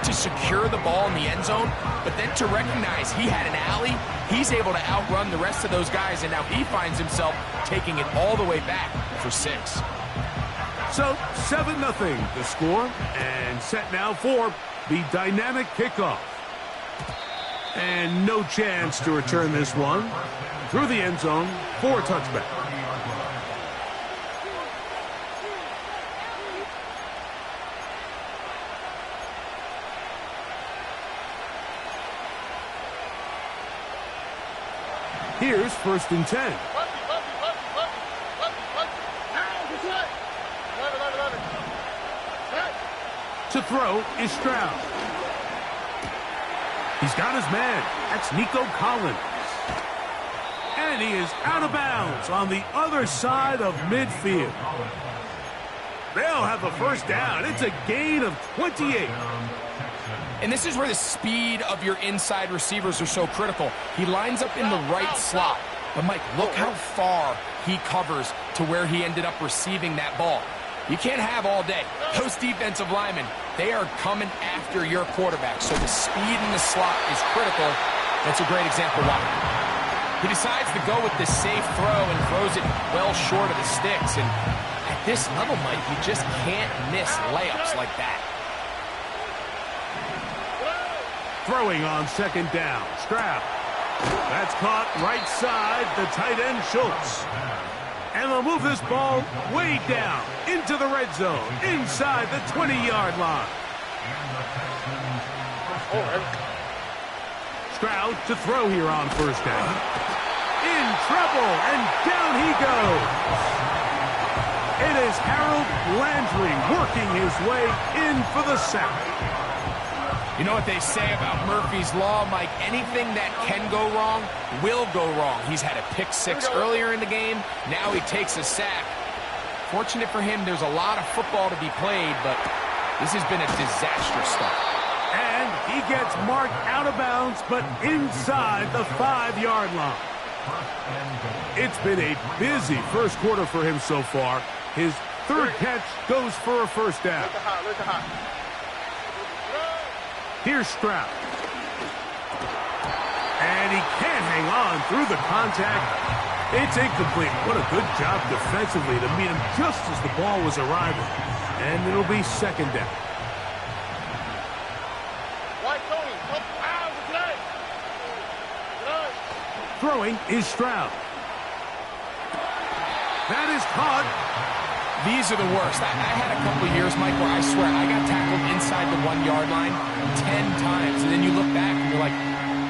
to secure the ball in the end zone, but then to recognize he had an alley, he's able to outrun the rest of those guys, and now he finds himself taking it all the way back for 6. So 7-0 the score, and set now for the dynamic kickoff. And no chance to return this one through the end zone for a touchback. Here's 1st and 10. To throw is Stroud. He's got his man. That's Nico Collins. And he is out of bounds on the other side of midfield. They'll have a 1st down. It's a gain of 28. And this is where the speed of your inside receivers are so critical. He lines up in the right slot. But, Mike, look how far he covers to where he ended up receiving that ball. You can't have all day. Those defensive linemen, they are coming after your quarterback. So the speed in the slot is critical. That's a great example why. He decides to go with the safe throw and throws it well short of the sticks. And at this level, Mike, you just can't miss layups like that. Throwing on 2nd down. Stroud. That's caught right side, the tight end Schultz. And they'll move this ball way down into the red zone, inside the 20-yard line. Stroud to throw here on 1st down. In trouble, and down he goes. It is Harold Landry working his way in for the sack. You know what they say about Murphy's Law, Mike? Anything that can go wrong will go wrong. He's had a pick 6 earlier in the game. Now he takes a sack. Fortunate for him, there's a lot of football to be played, but this has been a disastrous start. And he gets marked out of bounds, but inside the 5-yard line. It's been a busy 1st quarter for him so far. His 3rd catch goes for a 1st down. Here's Stroud. And he can't hang on through the contact. It's incomplete. What a good job defensively to meet him just as the ball was arriving. And it'll be 2nd down. Throwing is Stroud. That is caught. These are the worst. I had a couple of years, Mike, where I swear I got tackled inside the 1-yard line 10 times. And then you look back and you're like,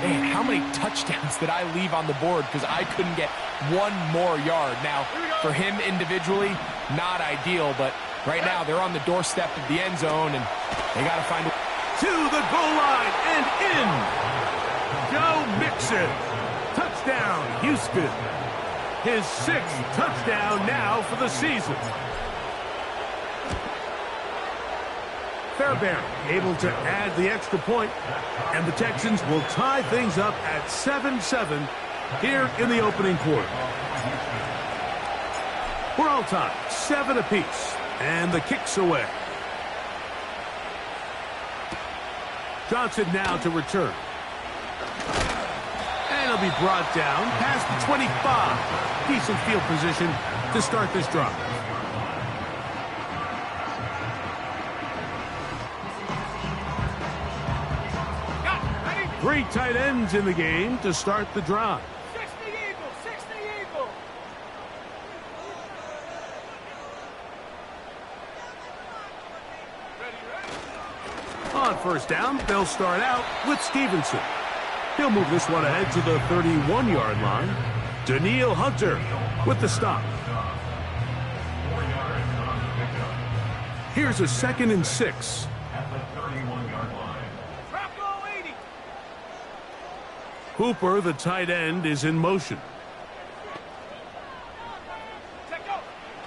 man, how many touchdowns did I leave on the board because I couldn't get one more yard? Now, for him individually, not ideal, but right now they're on the doorstep of the end zone, and they got to find a... To the goal line and in. Joe Mixon. Touchdown, Houston. His 6th touchdown now for the season. Fairbairn able to add the extra point, and the Texans will tie things up at 7-7 here in the opening quarter. We're all tied, 7 apiece, and the kick's away. Johnson now to return. And he'll be brought down past the 25. Decent field position to start this drive. Three tight ends in the game to start the drive. 60 Eagles, 60 Eagles. On 1st down, they'll start out with Stevenson. He'll move this one ahead to the 31-yard line. Danielle Hunter with the stop. Here's a 2nd and 6. Hooper, the tight end, is in motion.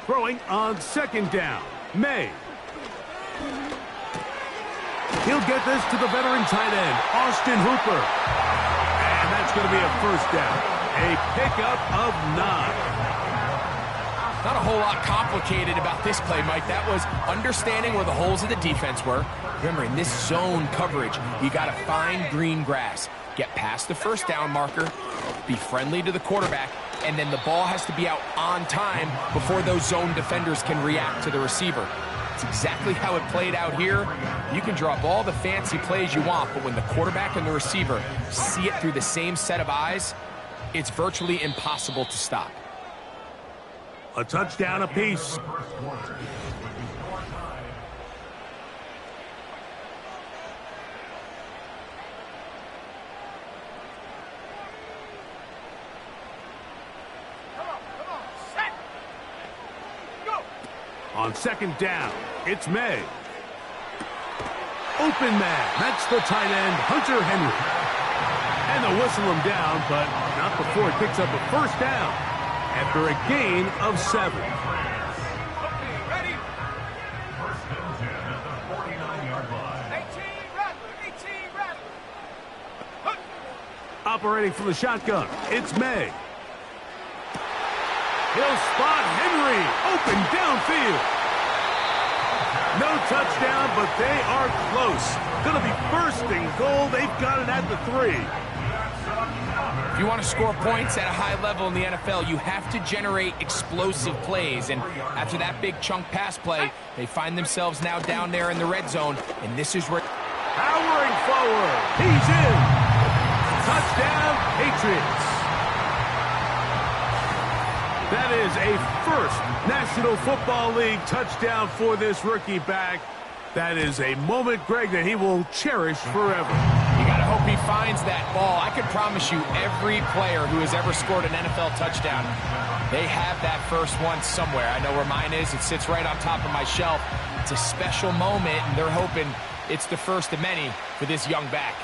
Throwing on 2nd down. May. He'll get this to the veteran tight end, Austin Hooper. And that's going to be a 1st down. A pickup of 9. Not a whole lot complicated about this play, Mike. That was understanding where the holes of the defense were. Remember, in this zone coverage, you got to find green grass. Get past the first down marker, be friendly to the quarterback, and then the ball has to be out on time before those zone defenders can react to the receiver. It's exactly how it played out here. You can draw up all the fancy plays you want, but when the quarterback and the receiver see it through the same set of eyes, it's virtually impossible to stop. A touchdown apiece. On second down, it's May. Open man. That's the tight end, Hunter Henry. And they'll whistle him down, but not before he picks up a first down after a gain of 7. Ready? 18 Rattler. Operating from the shotgun, it's May. He'll spot Henry, open downfield. No touchdown, but they are close. Going to be first and goal. They've got it at the 3. If you want to score points at a high level in the NFL, you have to generate explosive plays. And after that big chunk pass play, they find themselves now down there in the red zone. And this is where... Powering forward. He's in. Touchdown, Patriots. That is a first National Football League touchdown for this rookie back. That is a moment, Greg, that he will cherish forever. You got to hope he finds that ball. I can promise you every player who has ever scored an NFL touchdown, they have that first one somewhere. I know where mine is. It sits right on top of my shelf. It's a special moment, and they're hoping it's the first of many for this young back.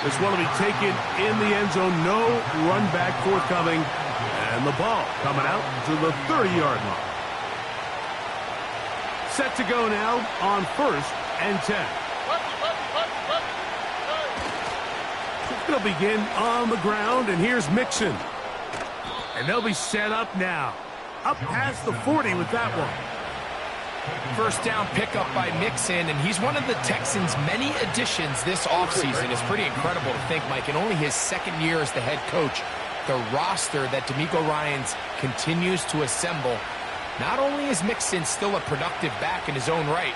This one will be taken in the end zone. No run back forthcoming. And the ball coming out to the 30-yard line. Set to go now on 1st and 10. They'll begin on the ground, and here's Mixon. And they'll be set up now. Up past the 40 with that one. First down pickup by Mixon, and he's one of the Texans' many additions this offseason. It's pretty incredible to think, Mike, in only his second year as the head coach, the roster that DeMeco Ryans continues to assemble. Not only is Mixon still a productive back in his own right,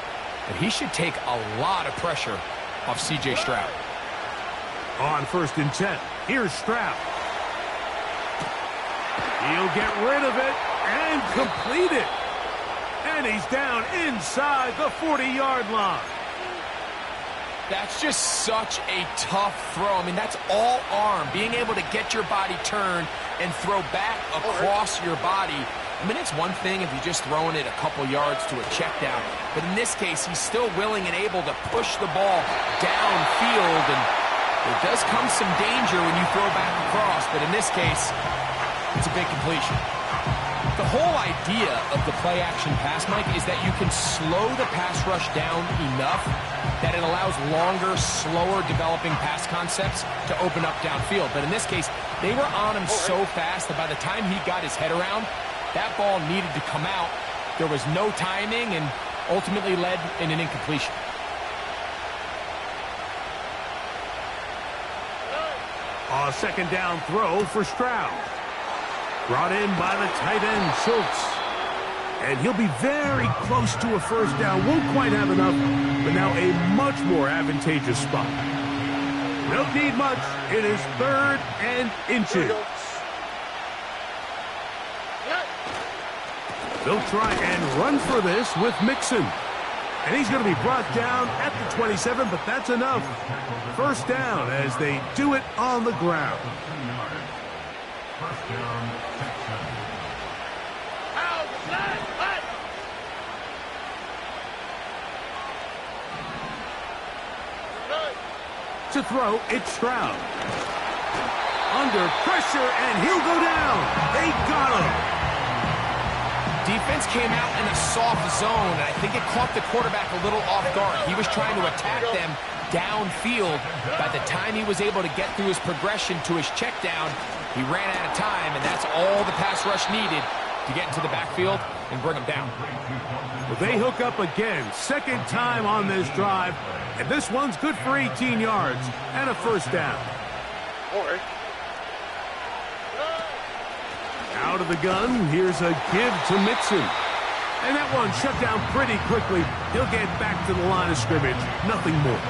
but he should take a lot of pressure off C.J. Stroud. On 1st and 10, here's Stroud. He'll get rid of it and complete it. And he's down inside the 40-yard line. That's just such a tough throw. I mean, that's all arm. Being able to get your body turned and throw back across your body. I mean, it's one thing if you're just throwing it a couple yards to a check down. But in this case, he's still willing and able to push the ball downfield. And there does come some danger when you throw back across. But in this case, it's a big completion. The whole idea of the play-action pass, Mike, is that you can slow the pass rush down enough that it allows longer, slower developing pass concepts to open up downfield. But in this case, they were on him so fast that by the time he got his head around, that ball needed to come out. There was no timing and ultimately led in an incompletion. A second down throw for Stroud. Brought in by the tight end, Schultz. And he'll be very close to a first down. Won't quite have enough, but now a much more advantageous spot. Don't need much. It is 3rd and inches. They'll try and run for this with Mixon. And he's going to be brought down at the 27, but that's enough. First down as they do it on the ground. To throw, it's Stroud. Under pressure, and he'll go down. They got him. Defense came out in a soft zone, and I think it caught the quarterback a little off guard. He was trying to attack them downfield. By the time he was able to get through his progression to his check down, He ran out of time, and that's all the pass rush needed to get into the backfield and bring him down. Well, they hook up again, second time on this drive, and this one's good for 18 yards and a first down. Out of the gun, here's a give to Mixon. And that one shut down pretty quickly. He'll get back to the line of scrimmage, nothing more.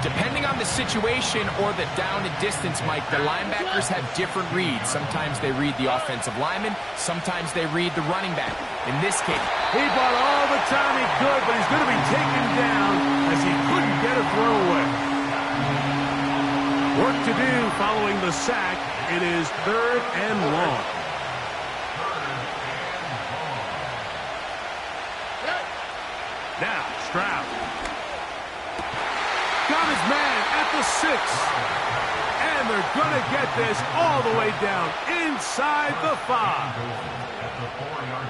Depending on the situation or the down and distance, Mike, the linebackers have different reads. Sometimes they read the offensive lineman. Sometimes they read the running back. In this case, he bought all the time he could, but he's going to be taken down as he couldn't get a throw away. Work to do following the sack. It is 3rd and long. Now, Stroud. Got his man at the 6. And they're going to get this all the way down inside the 5.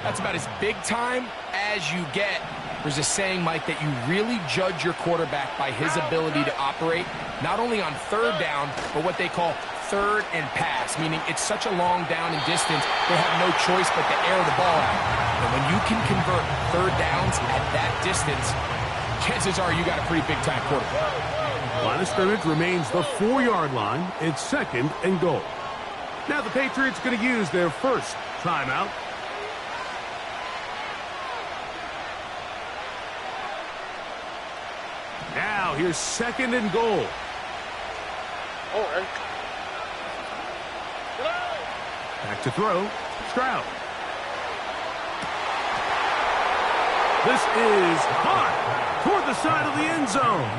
That's about as big time as you get. There's a saying, Mike, that you really judge your quarterback by his ability to operate, not only on 3rd down, but what they call 3rd and pass, meaning it's such a long down and distance, they have no choice but to air the ball out. And when you can convert 3rd downs at that distance, chances are you got a pretty big-time quarterback. Line of scrimmage remains the 4-yard line. It's 2nd and goal. Now the Patriots going to use their first timeout. Now here's 2nd and goal. Back to throw. Stroud. This is hot toward the side of the end zone.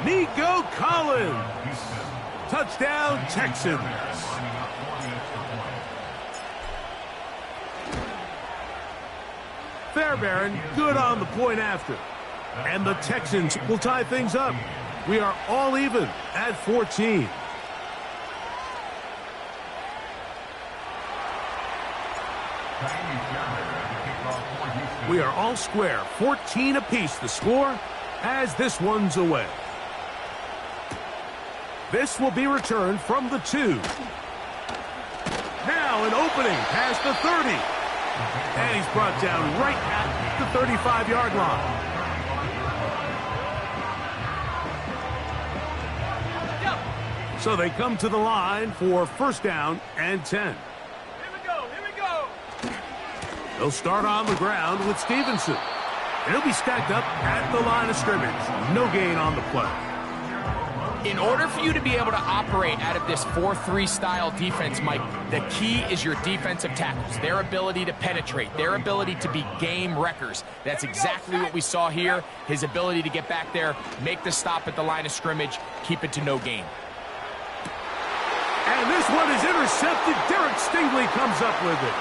Nico Collins. Touchdown, Texans. Fairbairn good on the point after. And the Texans will tie things up. We are all even at 14. We are all square. 14 apiece the score as this one's away. This will be returned from the 2. Now an opening past the 30. And he's brought down right at the 35-yard line. So they come to the line for 1st down and 10. Here we go. They'll start on the ground with Stevenson. And he'll be stacked up at the line of scrimmage. No gain on the play. In order for you to be able to operate out of this 4-3 style defense, Mike, the key is your defensive tackles, their ability to penetrate, their ability to be game wreckers. That's exactly what we saw here. His ability to get back there, make the stop at the line of scrimmage, keep it to no gain. And this one is intercepted. Derek Stingley comes up with it.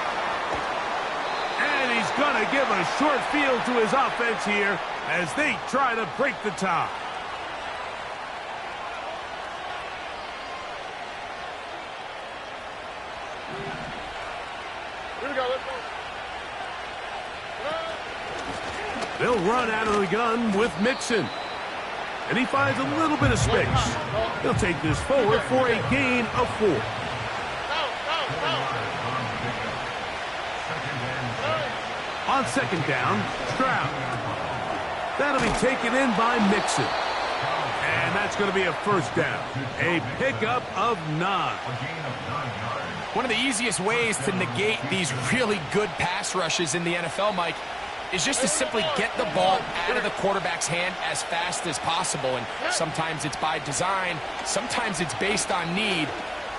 And he's going to give a short field to his offense here as they try to break the tie. Here we go, let's go. They'll run out of the gun with Mixon. And he finds a little bit of space. He'll take this forward for a gain of 4. On 2nd down, Stroud. That'll be taken in by Mixon. And that's going to be a 1st down. A pickup of 9. One of the easiest ways to negate these really good pass rushes in the NFL, Mike, is just to simply get the ball out of the quarterback's hand as fast as possible. And sometimes it's by design, sometimes it's based on need.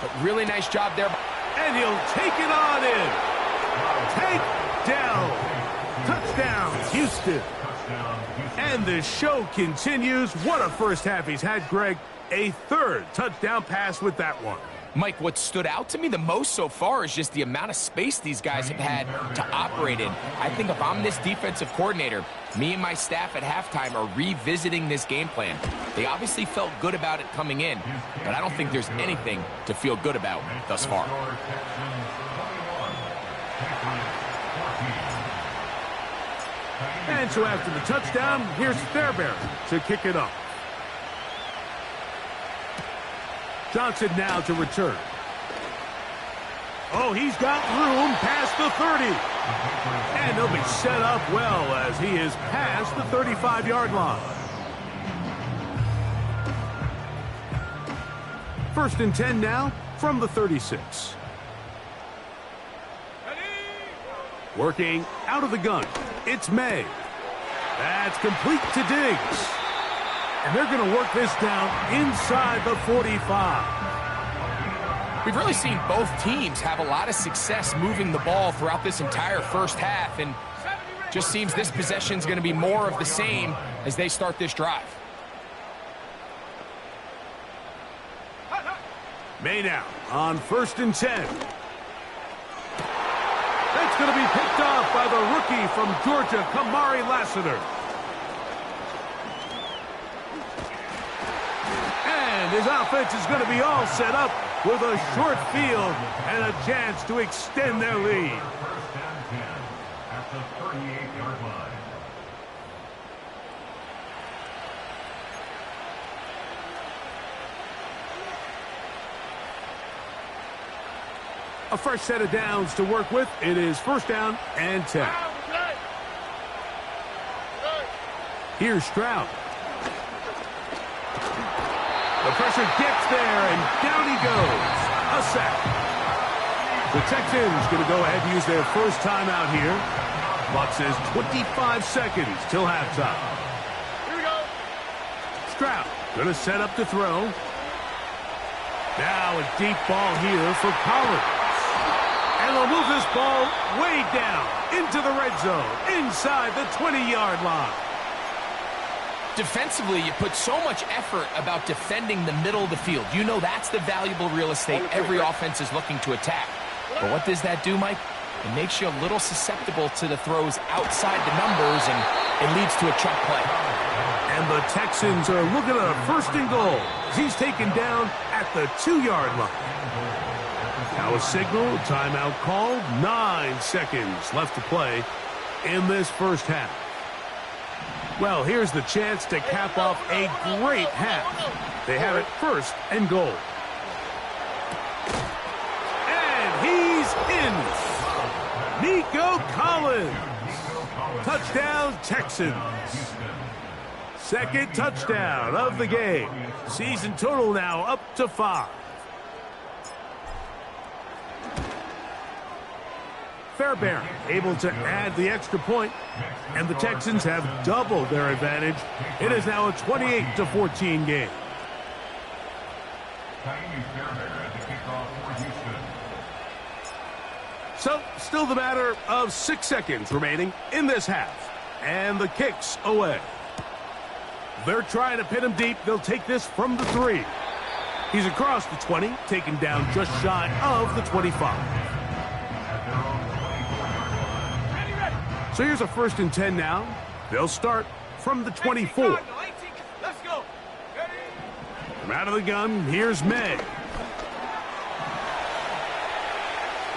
But really nice job there. And he'll take it on in. Take down. Touchdown, Houston. And the show continues. What a first half he's had, Greg. A 3rd touchdown pass with that one. Mike, what stood out to me the most so far is just the amount of space these guys have had to operate in. I think if I'm this defensive coordinator, me and my staff at halftime are revisiting this game plan. They obviously felt good about it coming in, but I don't think there's anything to feel good about thus far. And so after the touchdown, here's Fairbairn to kick it up. Johnson now to return. Oh, he's got room past the 30. And he'll be set up well as he is past the 35-yard line. First and 10 now from the 36. Working out of the gun, it's May. That's complete to Diggs. And they're going to work this down inside the 45. We've really seen both teams have a lot of success moving the ball throughout this entire first half, and just seems this possession is going to be more of the same as they start this drive. May now on first and 10. That's going to be picked off by the rookie from Georgia, Kamari Lassiter. And his offense is going to be all set up with a short field and a chance to extend their lead. First down 10 at the 38-yard line. A fresh set of downs to work with. It is first down and 10. Here's Stroud. The pressure gets there, and down he goes. A sack. The Texans going to go ahead and use their first timeout here. Clock says 25 seconds till halftime. Here we go. Stroud going to set up to throw. Now a deep ball here for Collins. And they'll move this ball way down into the red zone, inside the 20-yard line. Defensively, you put so much effort about defending the middle of the field. You know that's the valuable real estate every offense is looking to attack. But what does that do, Mike? It makes you a little susceptible to the throws outside the numbers, and it leads to a chuck play. And the Texans are looking at a first and goal. He's taken down at the 2-yard line. Now a signal, timeout called. 9 seconds left to play in this first half. Well, here's the chance to cap off a great half. They have it first and goal. And he's in. Nico Collins. Touchdown, Texans. Second touchdown of the game. Season total now up to 5. Fairbairn able to add the extra point, and the Texans have doubled their advantage. It is now a 28-14 game. So, still the matter of 6 seconds remaining in this half, and the kick's away. They're trying to pin him deep. They'll take this from the 3. He's across the 20, taken down just shy of the 25. So here's a first and 10 now. They'll start from the 24. Let's go. From out of the gun, here's May.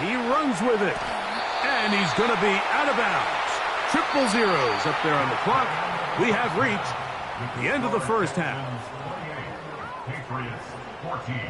He runs with it. And he's going to be out of bounds. Triple zeros up there on the clock. We have reached the end of the first half. Patriots 14.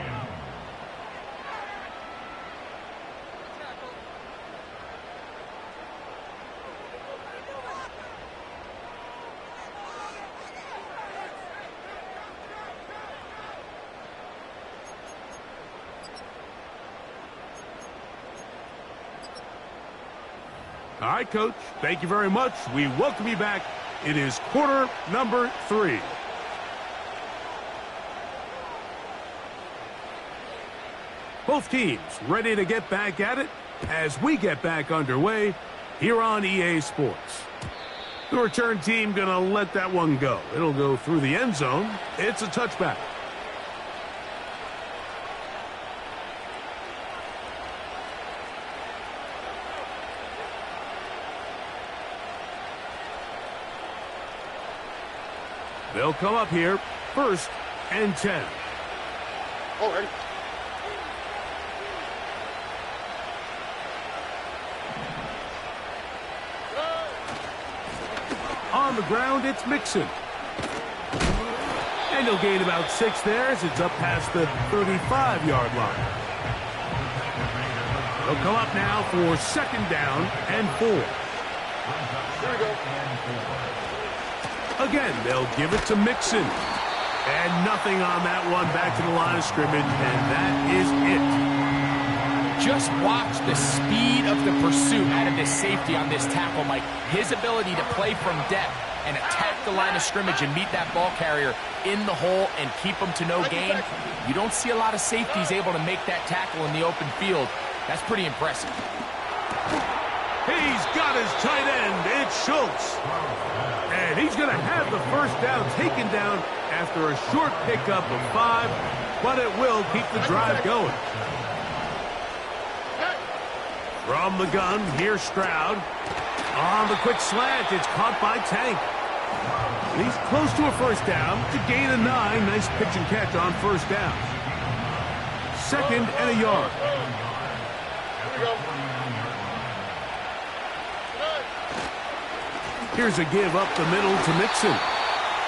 All right, Coach. Thank you very much. We welcome you back. It is quarter number 3. Both teams ready to get back at it as we get back underway here on EA Sports. The return team going to let that one go. It'll go through the end zone. It's a touchback. They'll come up here, first and 10. Already. On the ground, it's Mixon. And he'll gain about 6 there as it's up past the 35-yard line. They'll come up now for second down and 4. Here we go. Again, they'll give it to Mixon. And nothing on that one, back to the line of scrimmage, and that is it. Just watch the speed of the pursuit out of this safety on this tackle, Mike. His ability to play from depth and attack the line of scrimmage and meet that ball carrier in the hole and keep him to no gain. You don't see a lot of safeties able to make that tackle in the open field. That's pretty impressive. He's got his tight end. It's Schultz. And he's going to have the first down taken down after a short pickup of 5, but it will keep the drive going. From the gun, here's Stroud. On the quick slant, it's caught by Tank. He's close to a first down to gain a 9. Nice pitch and catch on first down. Second and a yard. Here we go. Here's a give up the middle to Mixon.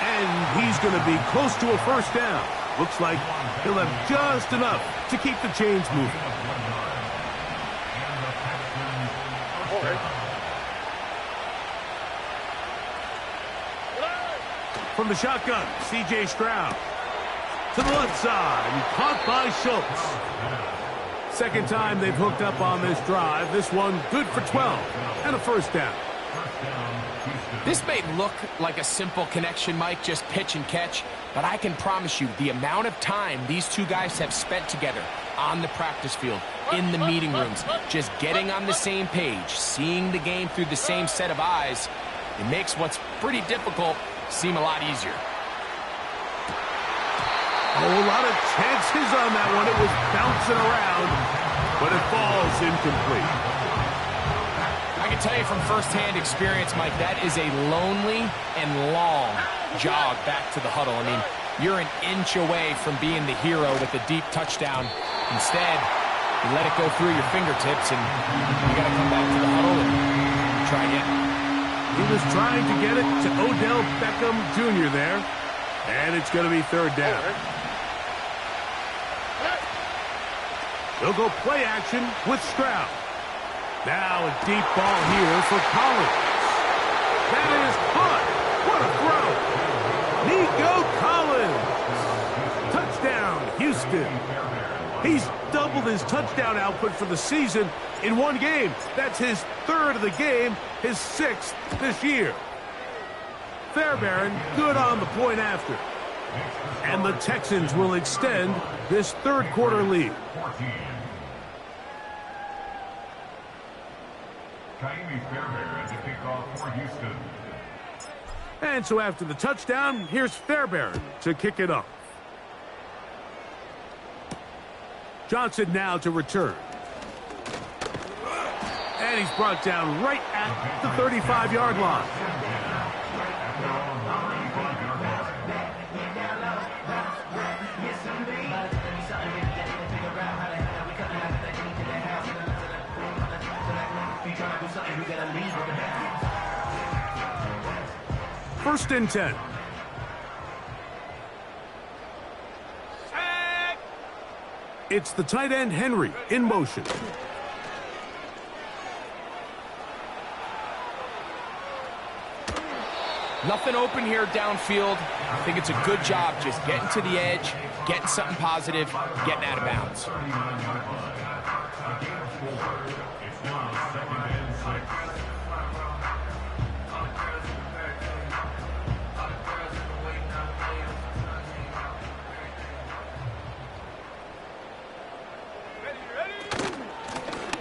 And he's going to be close to a first down. Looks like he'll have just enough to keep the chains moving. From the shotgun, C.J. Stroud. To the left side, and caught by Schultz. Second time they've hooked up on this drive. This one good for 12 and a first down. This may look like a simple connection, Mike, just pitch and catch, but I can promise you the amount of time these two guys have spent together on the practice field, in the meeting rooms, just getting on the same page, seeing the game through the same set of eyes, it makes what's pretty difficult seem a lot easier. Oh, a lot of chances on that one. It was bouncing around, but it falls incomplete. I can tell you from firsthand experience, Mike, that is a lonely and long jog back to the huddle. I mean, you're an inch away from being the hero with a deep touchdown. Instead, you let it go through your fingertips, and you got to come back to the huddle and try again. He was trying to get it to Odell Beckham Jr. there, and it's going to be third down. They'll go play action with Stroud. Now a deep ball here for Collins. That is caught. What a throw. Nico Collins. Touchdown, Houston. He's doubled his touchdown output for the season in one game. That's his third of the game, his 6th this year. Fairbairn good on the point after. And the Texans will extend this third quarter lead. And so after the touchdown, here's Fairbairn to kick it off. Johnson now to return. And he's brought down right at the 35-yard line. First and 10. It's the tight end Henry in motion. Nothing open here downfield. I think it's a good job just getting to the edge, getting something positive, getting out of bounds.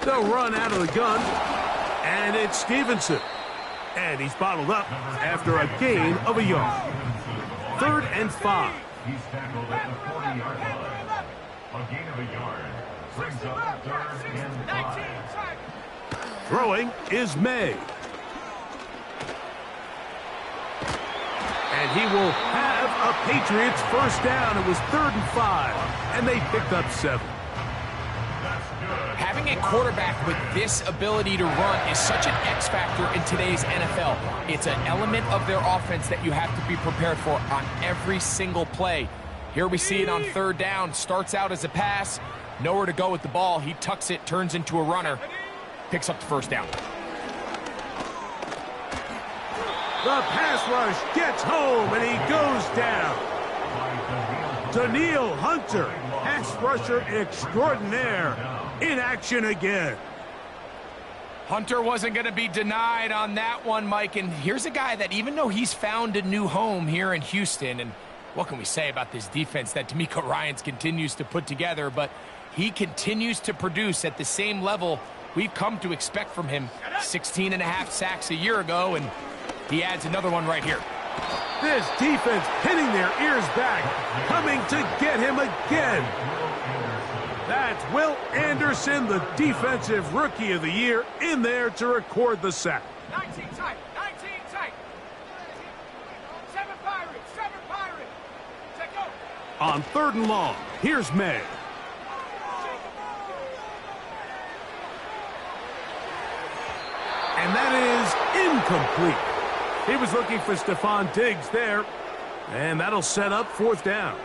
They'll run out of the gun, and it's Stevenson. And he's bottled up after a gain of a yard. 3rd and 5. He's tackled at the 40-yard line. A gain of a yard brings up 3rd and 5. Throwing is May. And he will have a Patriots first down. It was 3rd and 5, and they picked up 7. Having a quarterback with this ability to run is such an X factor in today's NFL. It's an element of their offense that you have to be prepared for on every single play. Here we see it on 3rd down. Starts out as a pass, Nowhere to go with the ball. He tucks it, turns into a runner, picks up the first down. The pass rush gets home, and he goes down. Danielle Hunter, pass rusher extraordinaire, in action again. Hunter wasn't going to be denied on that one, Mike. And here's a guy that even though he's found a new home here in Houston, and what can we say about this defense that DeMeco Ryans continues to put together, but he continues to produce at the same level we've come to expect from him. 16.5 sacks a year ago, and he adds another one right here. This defense pinning their ears back, coming to get him again. That's Will Anderson, the Defensive Rookie of the Year, in there to record the sack. 19 tight, 19 tight. 7 Pirates, 7 Pirates. Take go. On 3rd and long, here's May. And that is incomplete. He was looking for Stephon Diggs there, and that'll set up 4th down.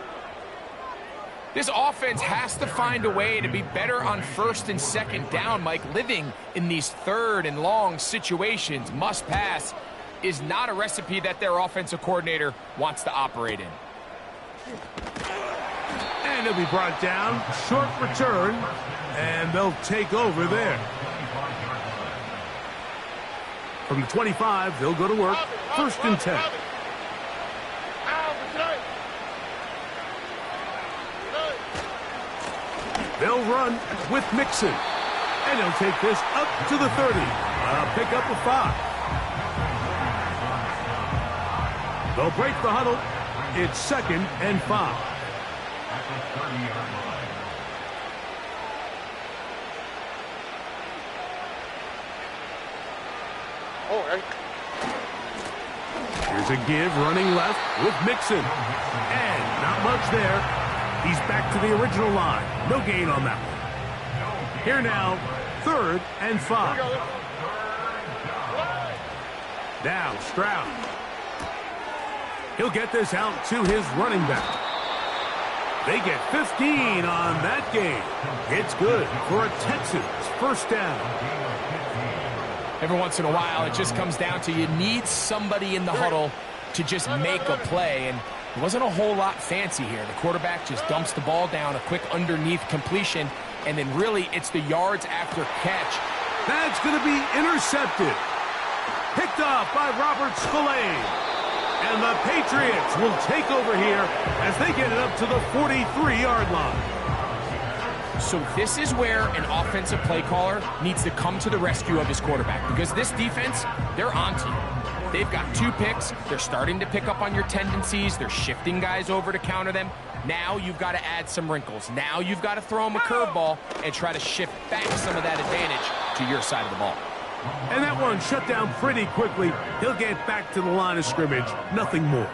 This offense has to find a way to be better on 1st and 2nd down, Mike. Living in these 3rd and long situations, must pass, is not a recipe that their offensive coordinator wants to operate in. And he'll be brought down, short return, and they'll take over there. From the 25, they'll go to work, 1st and 10. They'll run with Mixon. And he'll take this up to the 30. Pick up a 5. They'll break the huddle. It's 2nd and 5. Here's a give running left with Mixon. And not much there. He's back to the original line. No gain on that one. Here now, 3rd and 5. Now Stroud. He'll get this out to his running back. They get 15 on that game. It's good for a Texans 1st down. Every once in a while, it just comes down to you need somebody in the huddle to just make a play, and it wasn't a whole lot fancy here. The quarterback just dumps the ball down, a quick underneath completion, and then really it's the yards after catch. That's going to be intercepted. Picked off by Robert Spillane. And the Patriots will take over here as they get it up to the 43-yard line. So this is where an offensive play caller needs to come to the rescue of his quarterback, because this defense, they're onto you. They've got 2 picks. They're starting to pick up on your tendencies. They're shifting guys over to counter them. Now you've got to add some wrinkles. Now you've got to throw them a curveball and try to shift back some of that advantage to your side of the ball. And that one shut down pretty quickly. He'll get back to the line of scrimmage. Nothing more.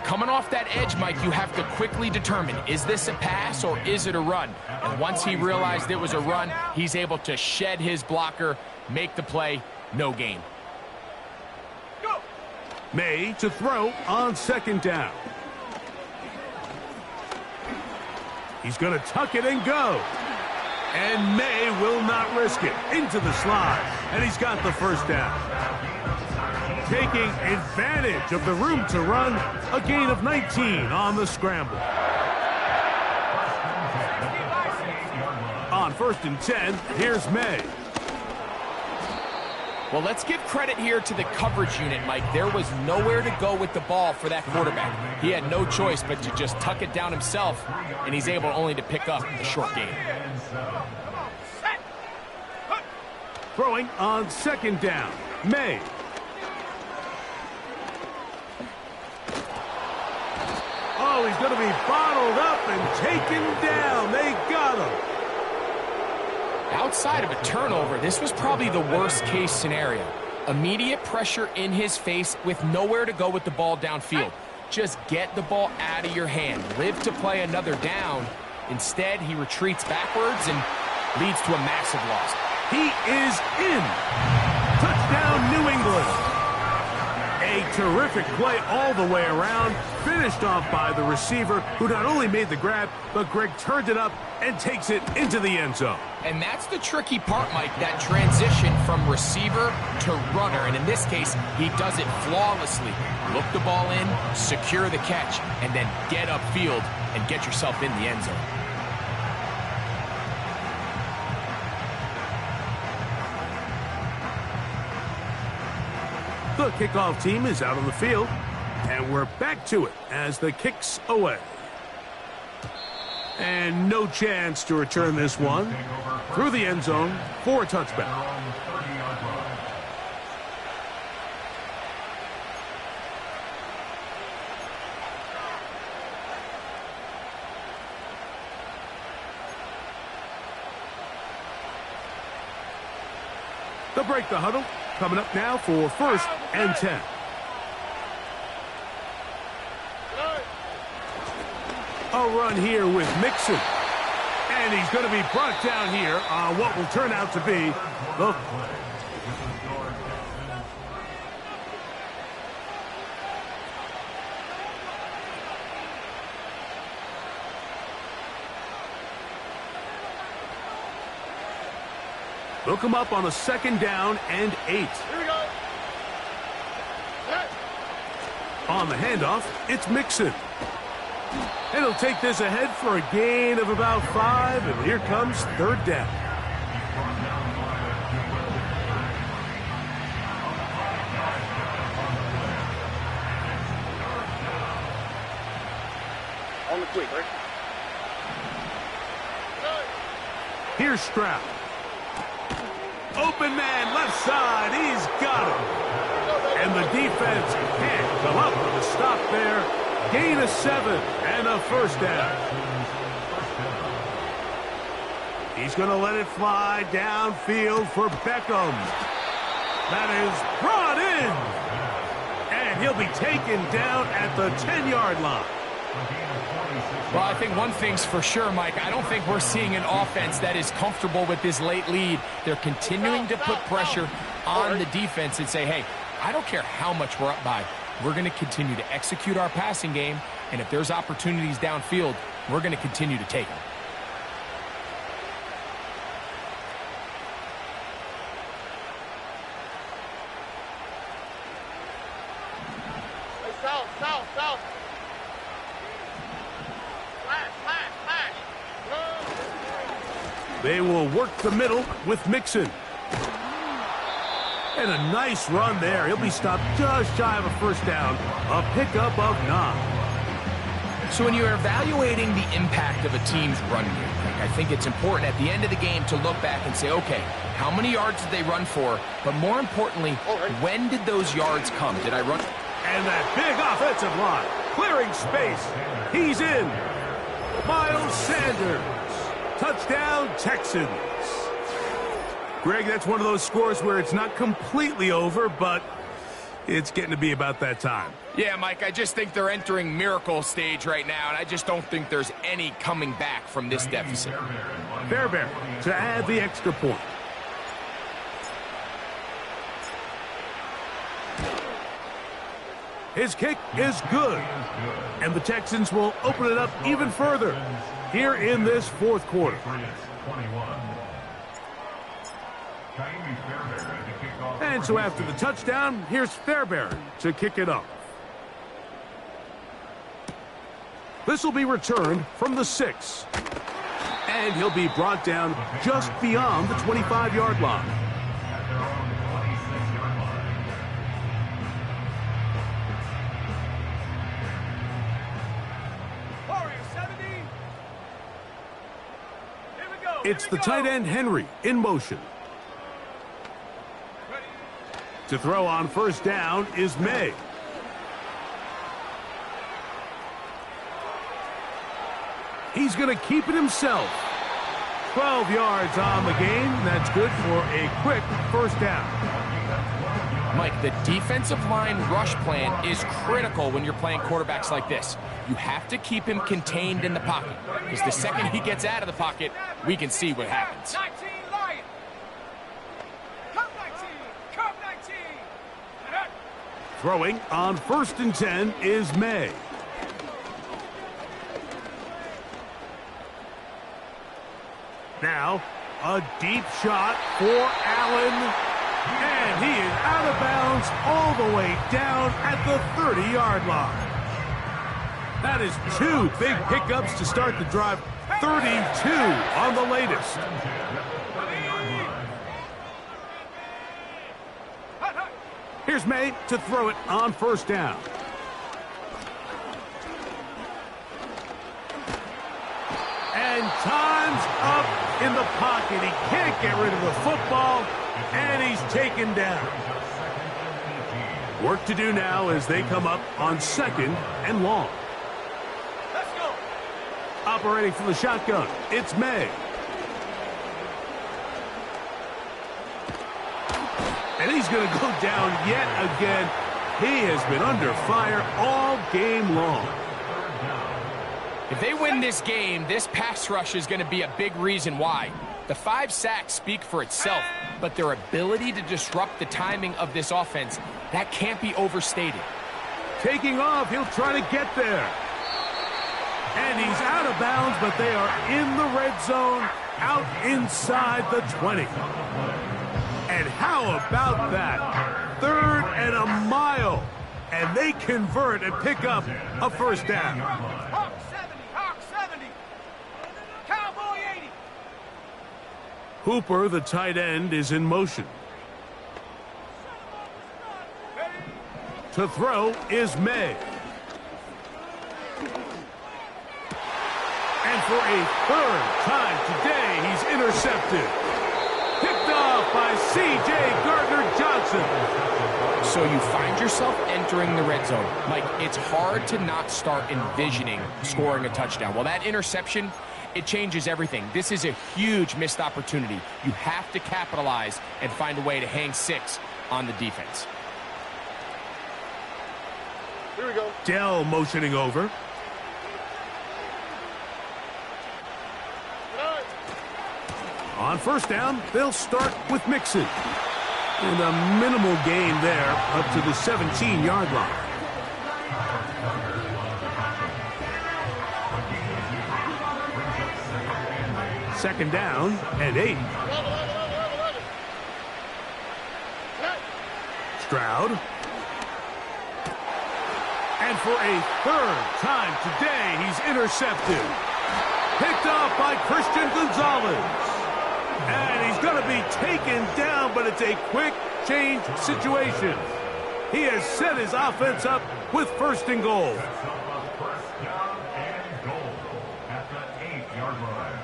Coming off that edge, Mike, you have to quickly determine, is this a pass or is it a run? And once he realized it was a run, he's able to shed his blocker, make the play, no gain. May to throw on 2nd down. He's going to tuck it and go. And May will not risk it. Into the slide. And he's got the 1st down. Taking advantage of the room to run. A gain of 19 on the scramble. On 1st and 10, here's May. Well, let's give credit here to the coverage unit, Mike. There was nowhere to go with the ball for that quarterback. He had no choice but to just tuck it down himself, and he's able only to pick up a short gain. Throwing on 2nd down, May. Oh, he's going to be bottled up and taken down. They got him. Outside of a turnover, this was probably the worst-case scenario. Immediate pressure in his face with nowhere to go with the ball downfield. Just get the ball out of your hand. Live to play another down. Instead, he retreats backwards and leads to a massive loss. He is in. Touchdown, New England. A terrific play all the way around, finished off by the receiver, who not only made the grab, but Greg turned it up and takes it into the end zone. And that's the tricky part, Mike, that transition from receiver to runner. And in this case, he does it flawlessly. Look the ball in, secure the catch, and then get upfield and get yourself in the end zone. The kickoff team is out on the field, and we're back to it as the kick's away. And no chance to return this one through the end zone for a touchback. They'll break the huddle. Coming up now for 1st and 10. A run here with Mixon. And he's going to be brought down here on what will turn out to be the... They'll come up on a 2nd down and 8. Here we go. On the handoff, it's Mixon. And he'll take this ahead for a gain of about 5, and here comes 3rd down. On the quick, right? Here's Stroud. Open man, left side, he's got him. And the defense can't come up with a stop there. Gain of 7 and a 1st down. He's going to let it fly downfield for Beckham. That is brought in. And he'll be taken down at the 10-yard line. Well, I think one thing's for sure, Mike. I don't think we're seeing an offense that is comfortable with this late lead. They're continuing to put pressure on the defense and say, hey, I don't care how much we're up by. We're going to continue to execute our passing game, and if there's opportunities downfield, we're going to continue to take them. South. They will work the middle with Mixon. And a nice run there. He'll be stopped just shy of a 1st down. A pickup of 9. So when you're evaluating the impact of a team's run game, I think it's important at the end of the game to look back and say, okay, how many yards did they run for? But more importantly, when did those yards come? Did I run? And that big offensive line, clearing space. He's in. Miles Sanders. Touchdown, Texans. Greg, that's one of those scores where it's not completely over, but it's getting to be about that time. Yeah, Mike, I just think they're entering miracle stage right now, and I just don't think there's any coming back from this deficit. Fairbairn to add the extra point. His kick is good. And the Texans will open it up even further here in this 4th quarter. And so after the touchdown, here's Fairbairn to kick it up. This will be returned from the 6. And he'll be brought down just beyond the 25-yard line. It's the tight end, Henry, in motion. To throw on 1st down is May. He's going to keep it himself. 12 yards on the game. That's good for a quick 1st down. Mike, the defensive line rush plan is critical when you're playing quarterbacks like this. You have to keep him contained in the pocket, because the second he gets out of the pocket, we can see what happens. 19, Lion. Come 19. Throwing on 1st and 10 is May. Now, a deep shot for Allen. And he is out of bounds all the way down at the 30-yard line. That is 2 big pickups to start the drive. 32 on the latest. Here's May to throw it on 1st down. And time's up in the pocket. He can't get rid of the football, and he's taken down. Work to do now as they come up on 2nd and long. Let's go. Operating from the shotgun, it's May. And he's going to go down yet again. He has been under fire all game long. If they win this game, this pass rush is going to be a big reason why. The 5 sacks speak for itself, but their ability to disrupt the timing of this offense, that can't be overstated. Taking off, he'll try to get there. And he's out of bounds, but they are in the red zone, out inside the 20. And how about that? 3rd and a mile. And they convert and pick up a 1st down. Hawk 70, Hawk 70. Cowboy 80. Hooper, the tight end, is in motion. To throw is May. And for a 3rd time today, he's intercepted. Picked off by C.J. Gardner-Johnson. So you find yourself entering the red zone. Mike, it's hard to not start envisioning scoring a touchdown. Well, that interception, it changes everything. This is a huge missed opportunity. You have to capitalize and find a way to hang 6 on the defense. Here we go. Dell motioning over. On 1st down, they'll start with Mixon. And a minimal gain there up to the 17-yard line. Second down and 8. Stroud. And for a 3rd time today, he's intercepted. Picked off by Christian Gonzalez. And he's going to be taken down, but it's a quick change situation. He has set his offense up with 1st and goal. First down and goal at the 8-yard line.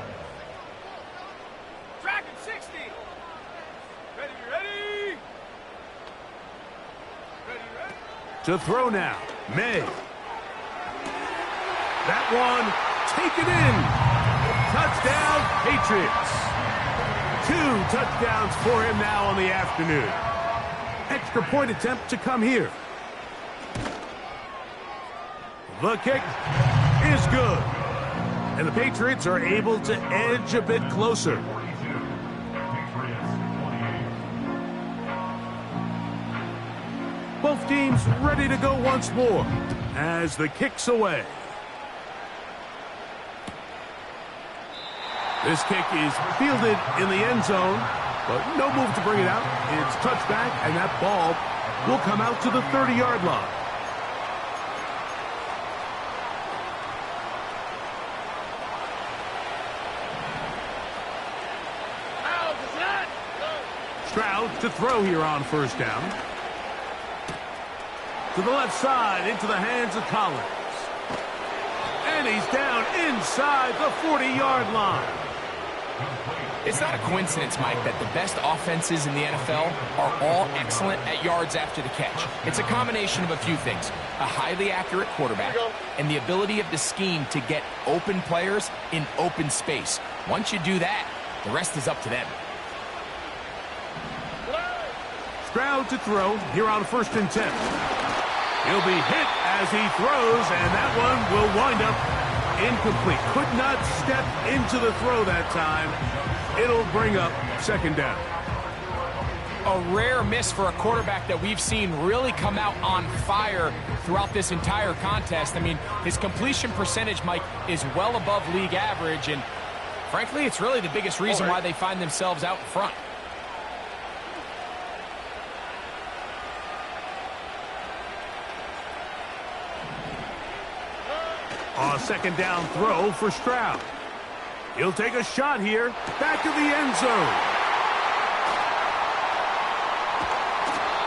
Dragon 60. Ready, ready. Ready, ready. To throw now, May. That one taken in. Touchdown, Patriots. 2 touchdowns for him now on the afternoon. Extra point attempt to come here. The kick is good. And the Patriots are able to edge a bit closer. Both teams ready to go once more as the kick's away. This kick is fielded in the end zone, but no move to bring it out. It's touchback, and that ball will come out to the 30-yard line. Stroud to throw here on 1st down. To the left side, into the hands of Collins. And he's down inside the 40-yard line. It's not a coincidence, Mike, that the best offenses in the NFL are all excellent at yards after the catch. It's a combination of a few things. A highly accurate quarterback and the ability of the scheme to get open players in open space. Once you do that, the rest is up to them. Stroud to throw here on 1st and 10. He'll be hit as he throws, and that one will wind up incomplete. Could not step into the throw that time. It'll bring up 2nd down. a rare miss for a quarterback that we've seen really come out on fire throughout this entire contest. I mean, his completion percentage, Mike, is well above league average, and frankly, it's really the biggest reason why they find themselves out in front. A second down throw for Stroud. He'll take a shot here. Back to the end zone.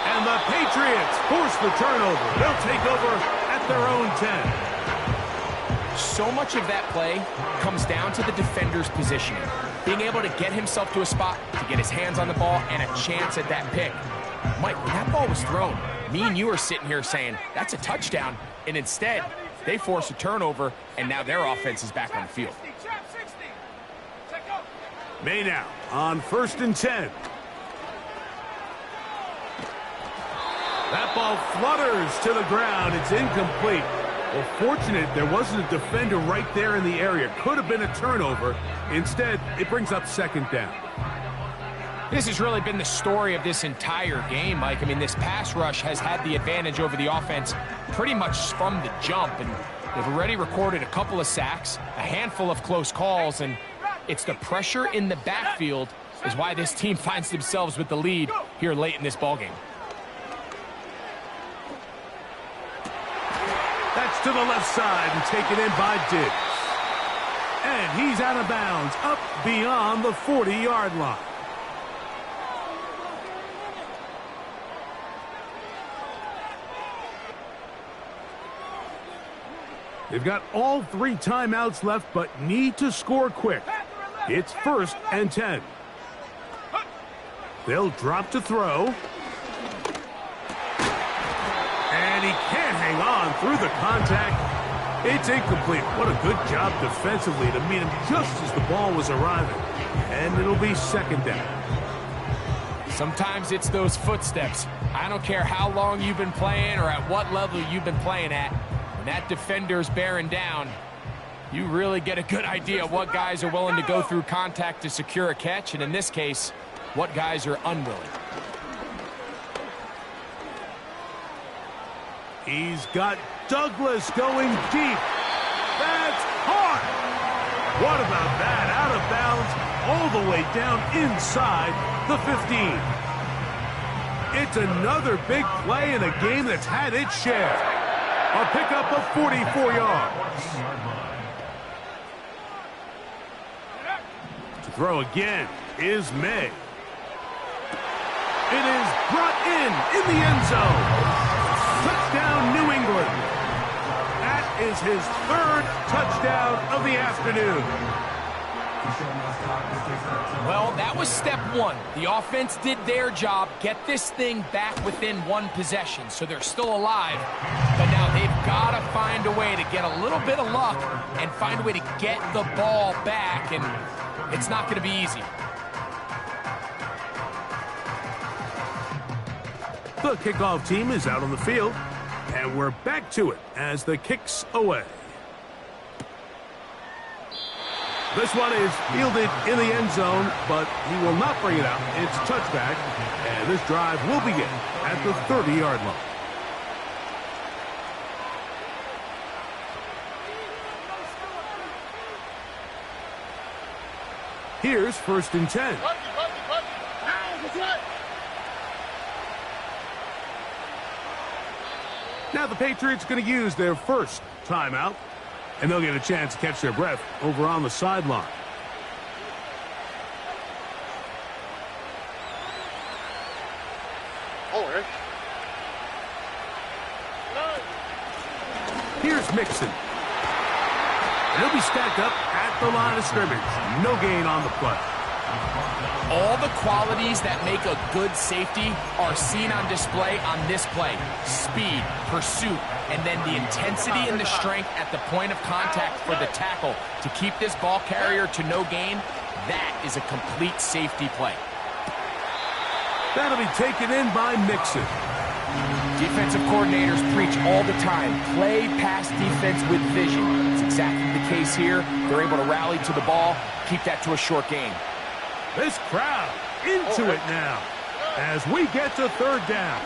And the Patriots force the turnover. They'll take over at their own 10. So much of that play comes down to the defender's positioning. Being able to get himself to a spot, to get his hands on the ball, and a chance at that pick. Mike, when that ball was thrown, me and you are sitting here saying, that's a touchdown. And instead, they force a turnover, and now their offense is back on the field. May now on 1st and 10. That ball flutters to the ground. It's incomplete. Well, fortunate there wasn't a defender right there in the area. Could have been a turnover. Instead, it brings up second down. This has really been the story of this entire game, Mike. I mean, this pass rush has had the advantage over the offense pretty much from the jump, and they've already recorded a couple of sacks, a handful of close calls, and it's the pressure in the backfield is why this team finds themselves with the lead here late in this ballgame. That's to the left side and taken in by Diggs. And he's out of bounds, up beyond the 40-yard line. They've got all 3 timeouts left, but need to score quick. It's 1st and 10. They'll drop to throw. And he can't hang on through the contact. It's incomplete. What a good job defensively to meet him just as the ball was arriving. And it'll be second down. Sometimes it's those footsteps. I don't care how long you've been playing or at what level you've been playing at. When that defender's bearing down, you really get a good idea what guys are willing to go through contact to secure a catch, and in this case, what guys are unwilling. He's got Douglas going deep. That's hard. What about that? Out of bounds, all the way down inside the 15. It's another big play in a game that's had its share. A pickup of 44 yards. To throw again is May. It is brought in the end zone. Touchdown, New England. That is his 3rd touchdown of the afternoon. Well, that was step 1. The offense did their job, get this thing back within 1 possession, so they're still alive. But now they've got to find a way to get a little bit of luck and find a way to get the ball back, and it's not going to be easy. The kickoff team is out on the field, and we're back to it as the kick's away. This one is fielded in the end zone, but he will not bring it out. It's touchback, and this drive will begin at the 30-yard line. Here's 1st and 10. Now the Patriots going to use their first timeout, and they'll get a chance to catch their breath over on the sideline. Here's Mixon. And he'll be stacked up at the line of scrimmage. No gain on the play. All the qualities that make a good safety are seen on display on this play. Speed, pursuit, and then the intensity and the strength at the point of contact for the tackle to keep this ball carrier to no gain. That is a complete safety play. That'll be taken in by Mixon. Defensive coordinators preach all the time, play pass defense with vision. It's exactly the case here. They're able to rally to the ball, keep that to a short gain. This crowd into it now. as we get to third down.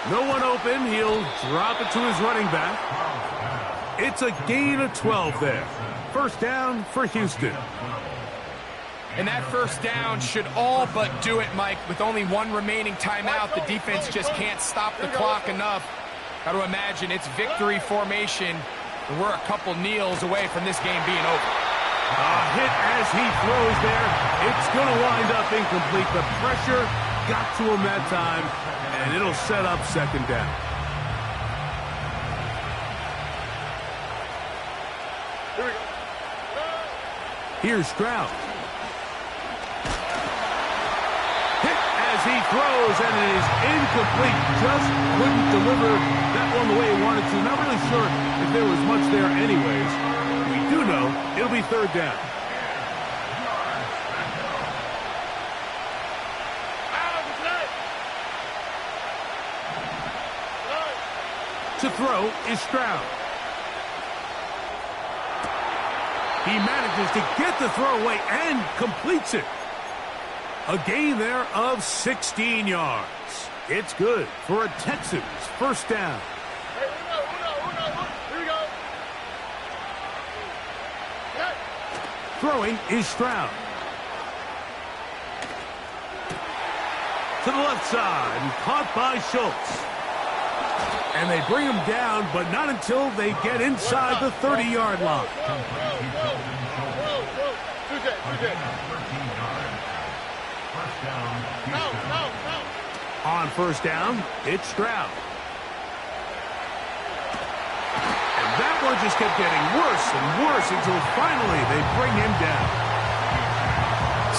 No one open. He'll drop it to his running back. It's a gain of 12 there. First down for Houston. And that first down should all but do it, Mike. With only one remaining timeout, the defense just can't stop the clock enough. Got to imagine it's victory formation. And we're a couple kneels away from this game being over. A hit as he throws there. It's going to wind up incomplete. The pressure got to him that time, and it'll set up second down. Here's Stroud. Hit as he throws, and it is incomplete. Just couldn't deliver that one the way he wanted to. Not really sure if there was much there anyways. We do know it'll be third down. To throw is Stroud. He manages to get the throw away and completes it. A gain there of 16 yards. It's good for a Texans first down. Hey, here we go. Throwing is Stroud. To the left side and caught by Schultz. And they bring him down, but not until they get inside the 30-yard line. On first down, it's Stroud. And that one just kept getting worse and worse until finally they bring him down.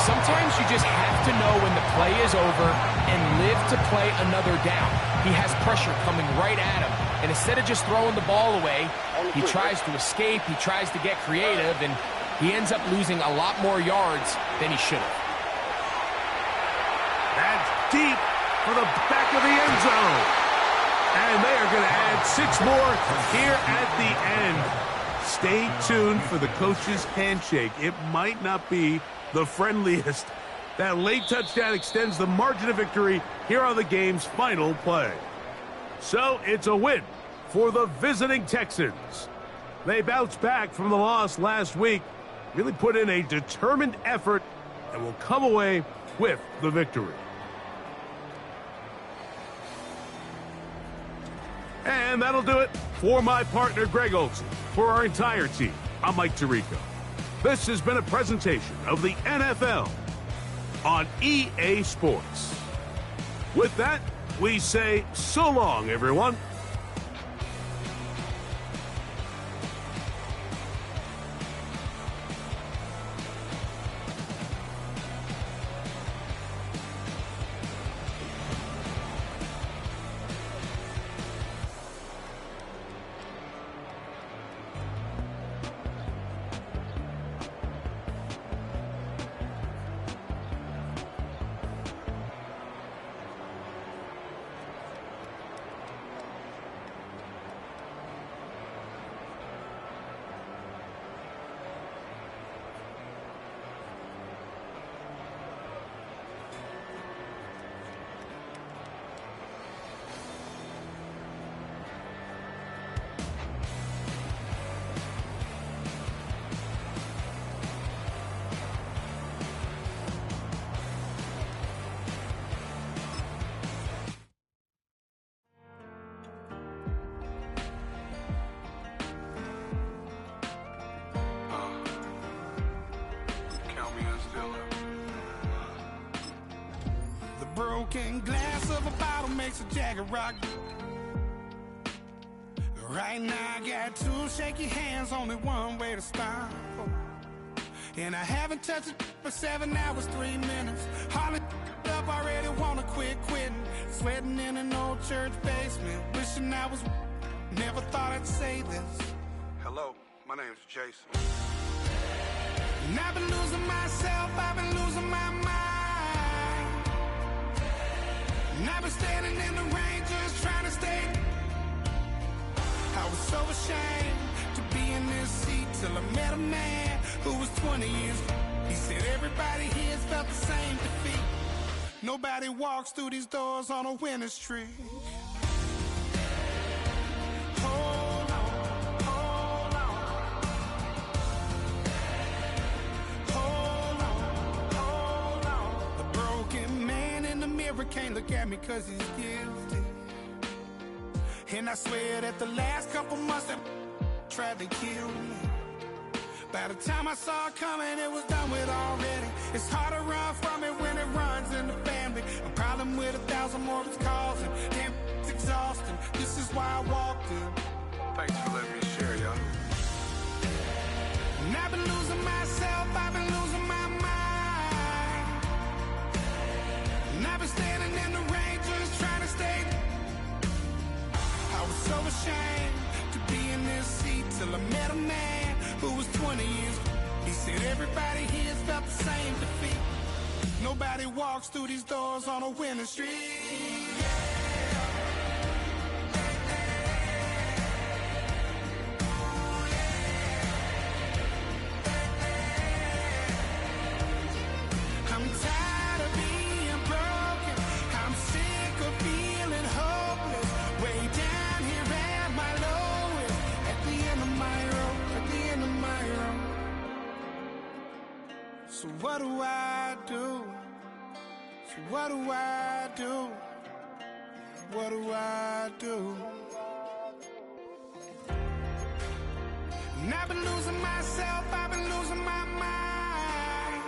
Sometimes you just have to know when the play is over and live to play another down. He has pressure coming right at him, and instead of just throwing the ball away, he tries to escape, he tries to get creative, and he ends up losing a lot more yards than he should have. That's deep for the back of the end zone. And they are going to add 6 more here at the end. Stay tuned for the coach's handshake. It might not be the friendliest. That late touchdown extends the margin of victory here on the game's final play. So it's a win for the visiting Texans. They bounced back from the loss last week, really put in a determined effort, and will come away with the victory. And that'll do it for my partner, Greg Olsen. For our entire team, I'm Mike Tirico. This has been a presentation of the NFL on EA Sports. With that, we say so long, everyone. Broken glass of a bottle makes a Jagger rock. Right now I got 2 shaky hands, only one way to stop. And I haven't touched it for 7 hours, 3 minutes. Hardly up, already wanna quitting. Sweating in an old church basement, wishing I was. Never thought I'd say this. Hello, my name's Jason. And I've been losing myself, I've been losing my mind. And I've been standing in the rain just trying to stay. I was so ashamed to be in this seat till I met a man who was 20 years He said everybody here's felt the same defeat. Nobody walks through these doors on a winning streak. Hold on, hold on. Hold on, hold on. The broken man in the mirror can't look at me 'cause he's guilty. And I swear that the last couple months that tried to kill me. By the time I saw it coming, it was done with already. It's hard to run from it when it runs in the family. A problem with 1,000 more it's causing. Damn, it's exhausting. This is why I walked in. Thanks for letting me share, y'all. And I've been losing myself, I've been losing my mind. And I've been standing in the rain just trying to stay. I was so ashamed to be in this seat till I met a man who was 20 years. He said everybody here's felt the same defeat. Nobody walks through these doors on a winning streak. I'm tired of being broken. I'm sick of feeling hopeless. Way down here at my lowest. At the end of my road. At the end of my road. So what do I do? So what do I do? What do I do? And I've been losing myself, I've been losing my mind.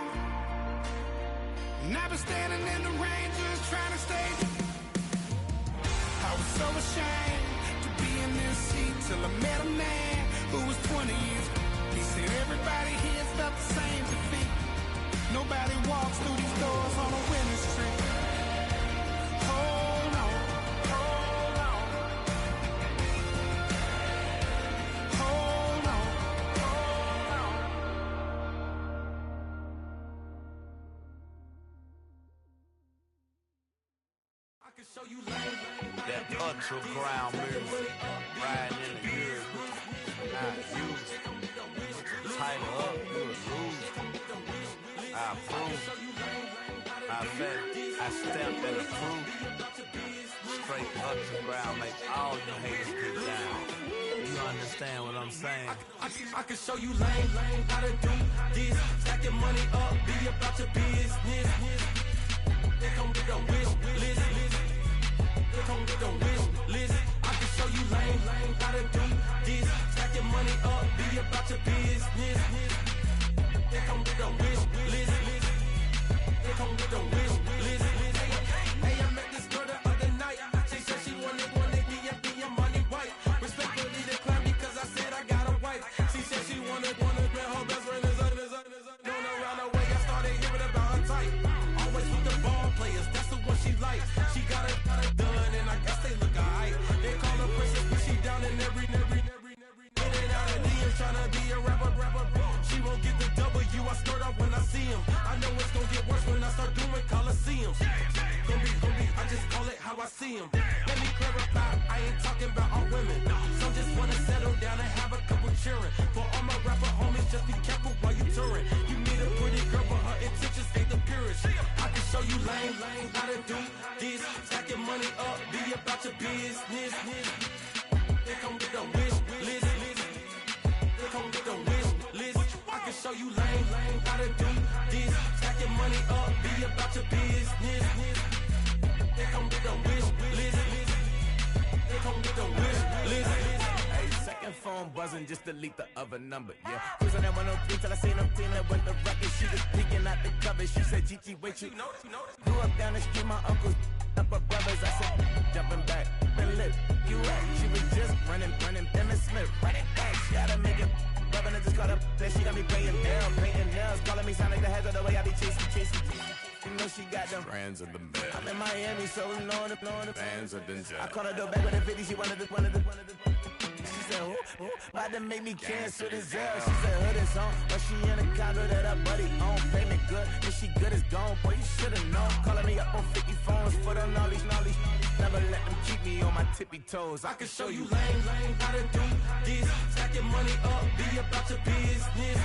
And I've been standing in the rain just trying to stay. I was so ashamed to be in this seat till I met a man who was 20 years. He said everybody here's felt the same defeat. Nobody walks through these doors on a winning streak. Hold on, hold on. Hold on, hold on. I can show you lane. That ultra ground music, riding in the years, not used. Tighten up, you a lose. I approve. I bet, I stamped and approved. Straight ultra ground, make all you haters get down. You understand what I'm saying? I can show you lane, how to do this. Stack your money up, be about your business. They come with a wish list. They come with a wish list. I can show you lane, how to do this. Stack your money up, be about your business. They come with a wish list. They come with a wish list. Hey, I met this girl the other night. She said she wanted me and be a money white. Respectfully declined because I said I got a wife. She said she wanted man, her best friend is known around the way. I started hearing about her type. Always with the ball players, that's the one she likes. She got it done, and I guess they look alright. They call her princess, but she down in every. In and out of DMs, tryna be a rapper. She won't get the W, I skirt off when I see him. I know it's gonna get worse when I start doing Coliseums. Gonna be, I just call it how I see him. Let me clarify, I ain't talking about all women. Some just wanna settle down and have a couple cheering. For all my rapper homies, just be careful while you touring. You meet a pretty girl, but her intentions ain't the purest. I can show you lane, how to do this. Stack your money up, be about your business. They come with a wish list. They come with a wish list. I can show you lane, how to do this. Stack your money up, be about your business. They come with a wish list. They come with a wish list. Hey, second phone buzzing, just delete the other number, yeah. Cruising at 103 till I seen them teaming with the record. She was peeking out the cover. She said, Gigi, wait, you grew up down the street, my uncles up her brothers. I said, jumping back, been lit. You at? She was just running, Emmett Smith, running back. She gotta make it. Rubbing it, just caught up. Then she got me paying down, painting nails, calling me sound like the heads of the way I be chasing. You know she got them brands of the bed. I'm in Miami, so knowing the Bands of the I called her door back with a 50, she wanted the. She said, who? About to make me cancel the Zell. She said, hood is on, but she in a condo that her buddy own. Payment good, if she good is gone. Boy, you should've known. Calling me up on 50 phones for the knowledge. Never let them keep me on my tippy toes. I can show you lane, how to do this. Stack your money up, be about your business.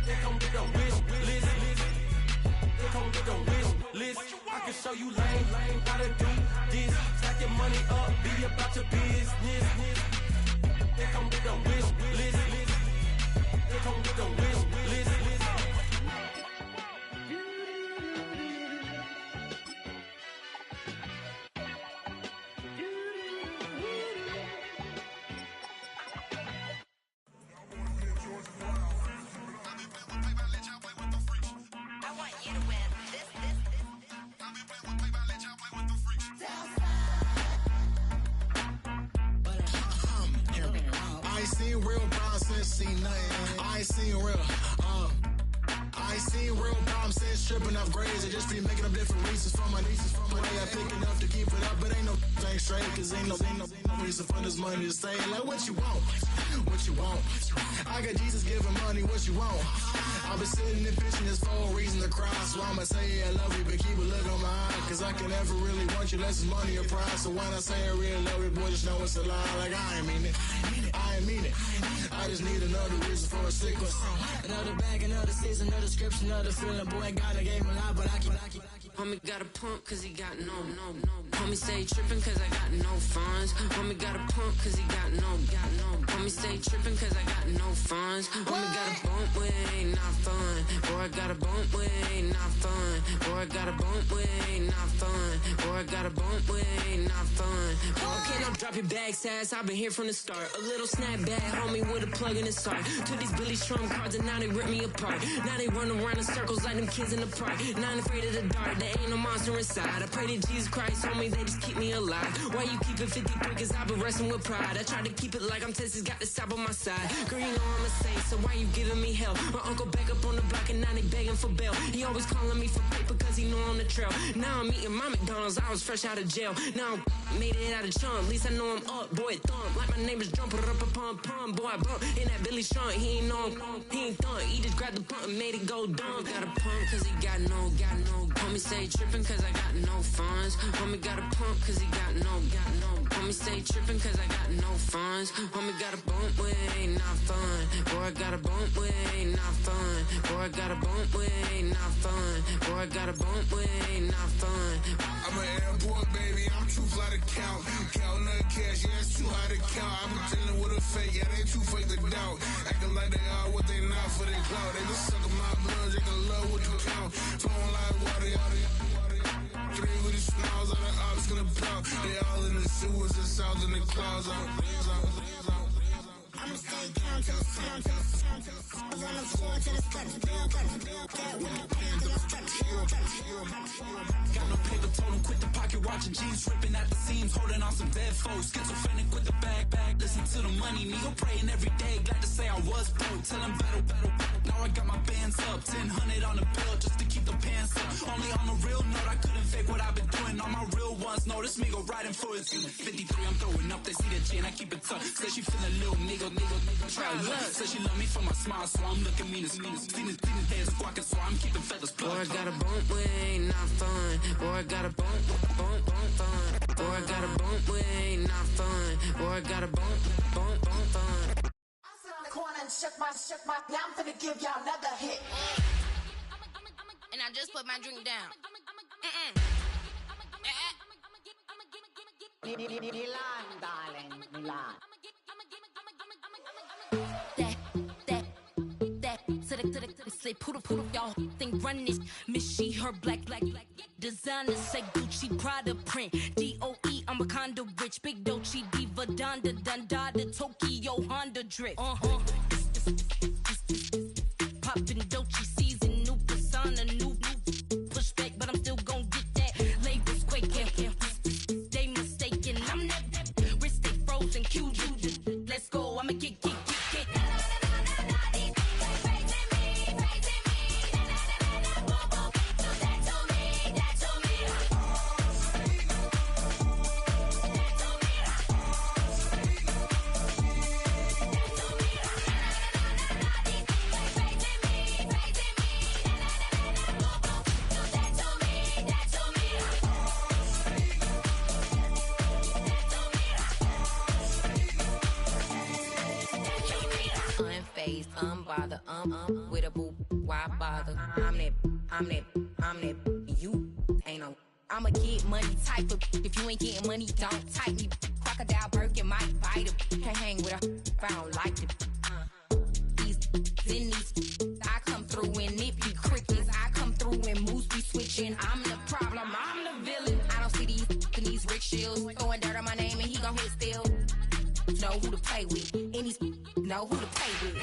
They come with the wish list. They come with the wish list. I can show you lame, gotta do this. Stack your money up, be about your business. They come with the wish list. They come with the wish list. I ain't seen real problems since seen nothing. I ain't seen real, I ain't seen real problems since stripping up grades. I just be making up different reasons for my nieces. From my way I pick enough to keep it up, but ain't no thing straight. Cause ain't no reason for this money to stay. Like what you want, what you want. I got Jesus giving money, what you want. I've been sitting and pitching this for a reason to cry. So I'ma say I love you, but keep a look on my eye. Cause I can never really want you unless it's money or pride. So when I say I really love you, boy, just know it's a lie. Like I ain't mean it, I ain't mean it. I just need another reason for a sickle. Another bag, another season, another description, another feeling. Boy, God, I gave him a lot, but I keep. Homie got a pump cause he got no. Homie stay trippin' cause I got no funds. Homie got a pump cause he got no. Homie stay trippin' cause I got no funds. Homie got a bump with ain't not fun. Boy, I got a bump with ain't not fun. Boy, I got a bump with ain't not fun. Boy, I got a bump with ain't not fun. Okay, now drop your bag, sass. I've been here from the start. A little snapback, homie, with a plug in his heart. Took these Billy Trump cards and now they rip me apart. Now they run around in circles like them kids in the park. Now I'm afraid of the dark. There ain't no monster inside. I pray to Jesus Christ, homie, they just keep me alive. Why you keep it 53? Cause I've been wrestling with pride. I try to keep it like I'm Texas, got the stop on my side. Girl, you know I'm a saint, so why you giving me hell? My uncle back up on the block and now they begging for bail. He always calling me for paper cause he know I'm the trail. Now I'm eating my McDonald's, I was fresh out of jail. Now I made it out of chunk, at least I know I'm up, boy, thump. Like my neighbors jumping up a pum. Boy, I bump in that Billy Trump, he ain't know he ain't thump. He just grabbed the pump and made it go dumb. Got a pump cause he got no. Homie stay trippin' cause I got no funds. Homie got a pump cause he got no. Homie stay trippin' cause I got no funds. Homie got a bump with ain't not fun. Boy, I got a bump with ain't not fun. Boy, I got a bump with ain't not fun. Boy, I got a bump with ain't not fun. I'm an airport baby, I'm too fly to count. Counting the cash, yeah, it's too high to count. I'm pretending with a fake, yeah, they too fake to doubt. Acting like they are what they not for their clout. They just suckin' my blood, they can love what you count. Flowing like water, three with the smiles on the ops gonna plow. They all in the sewers, the south in the clouds. I'ma stay down to the sound, to the sound, to the sound. On the floor to the cut, to build, that one pound to the structure. Got no paper, told him quit the pocket, watching jeans ripping at the seams, holding on some dead foes. Schizophrenic with the bag, listen to the money, nigga praying every day. Glad to say I was broke, tell him battle. Now I got my bands up, 1000 on the bill just to keep the pants up. Only on the real note, I couldn't fake what I've been doing. All my real ones know this nigga riding for his 53. I'm throwing up, they see the chain, I keep it tough. Say she feeling little nigga, try luck. Say she love me for my smile, so I'm looking mean as seen his head squawking, so I'm keeping feathers plucked. Boy, I got a bump with ain't not fun. Boy, I got a bump fun. Boy, I got a bump with ain't not fun. Boy, I got a bump fun. I sit on the corner and shook my, now I'm finna give y'all another hit. And I just put my drink down. Milan, darling, Milan. That, say poodle, y'all think run this. Miss she, her black, designer, say Gucci, Prada print. DOE, I'm a condo rich, big Dolce, Diva, Donda, Tokyo, Honda drip. Poppin' Dolce season, new persona, new pushback, but I'm still gon' get that. Labels quaking, they mistaken. I'm that wrist stay frozen, QU. Let's go, I'ma get. face, bother, with a boo, why bother? I'm that, you ain't no. I'ma get money type of. If you ain't getting money, don't type me. Crocodile Birkin might bite him. Can't hang with her if I don't like it. These, I come through and it be crickets. I come through and moves be switching. I'm the problem, I'm the villain. I don't see these rickshaws throwing dirt on my name and he gon' hit still. Know who to play with, and these know who to play with.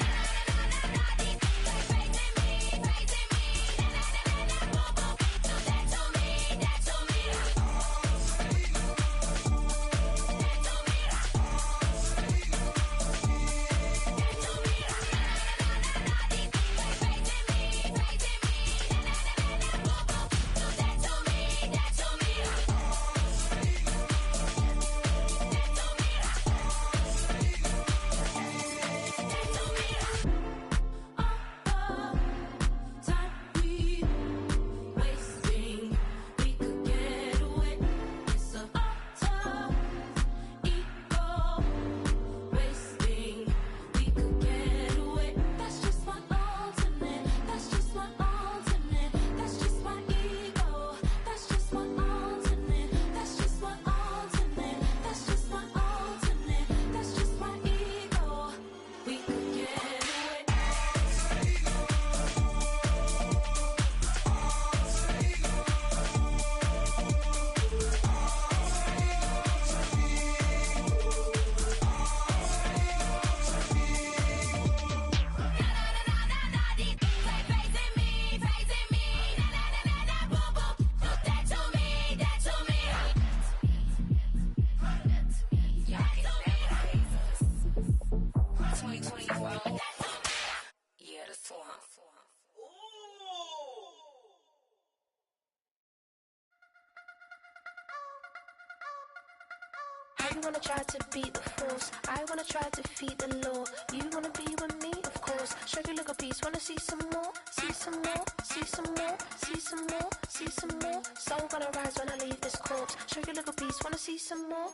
You wanna try to beat the force, I wanna try to defeat the law. You wanna be with me, of course. Show you look a piece, wanna see some more, see some more, see some more, see some more, see some more. Soul gonna rise when I leave this corpse. Show you look a piece, wanna see some more.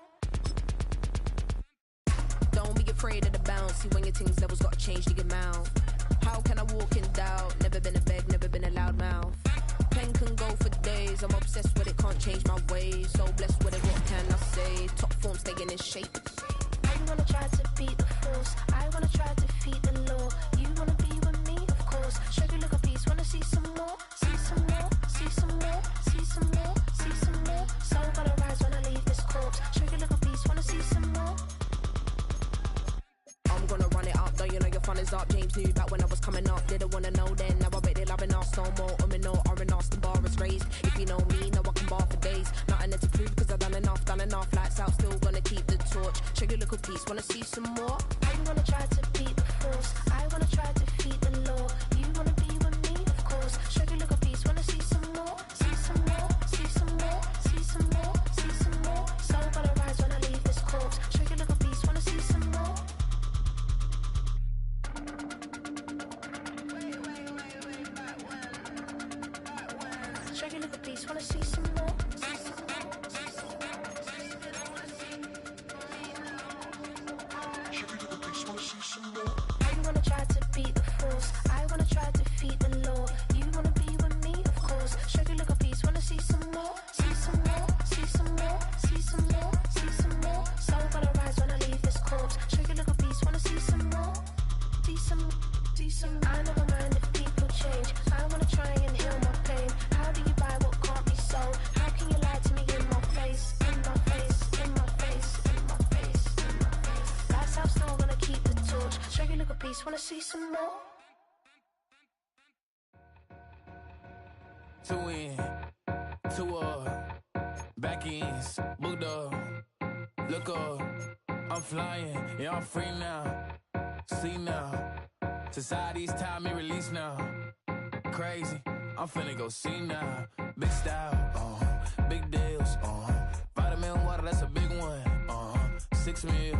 Don't be afraid of the bounce. See when your things levels gotta change to get mouth. How can I walk in doubt? Never been a beg, never been a loud mouth. Pen can go for days. I'm obsessed with it, can't change my ways. So blessed with it, what can I say? Top form staying in shape. You wanna try to beat the force, I wanna try to defeat the law. You wanna be with me, of course. Show you look a piece, wanna see some more, see some more, see some more, see some more, see some more. Soul gonna rise when I leave this corpse. Show you look a piece, wanna see some more. I'm gonna run it up, though you know your fun is up. James knew back when I was coming up. Didn't wanna know then, now I bet they're loving us. No more, no R&R, the bar is raised. If you know me, know I can bar for days. Nothing to prove, cause I've done enough. Lights out, still gonna keep the torch. Show you look a piece, wanna see some more? You wanna try to beat the force, I wanna try to defeat the law. You wanna be with me, of course. Show you look a piece, wanna see some more, see some more, see some more, see some more, see some more. Soul gonna rise when I leave this corpse. Show you look a piece, wanna see some more. Show you look a piece, wanna see some more. You wanna try to beat the force, I wanna try to defeat the law. You wanna be with me, of course. Show you look a piece, wanna see some more, see some more, see some more, see some more, see some more. Soul gonna rise when I leave this corpse. Show you look a piece, wanna see some more, see some, see some. I never mind if people change. I wanna try and heal my pain. How do you buy what can't be sold? How can you lie to me in my face, in my face, in my face, in my face, in my face? That's how still gonna keep the torch. Show you look a piece, wanna see some more. Two in, two up, back ends, booked up, look up, I'm flying, yeah I'm free now, see now, society's time me release now, crazy, I'm finna go see now, big style, big deals, vitamin water, that's a big one, 6 meal,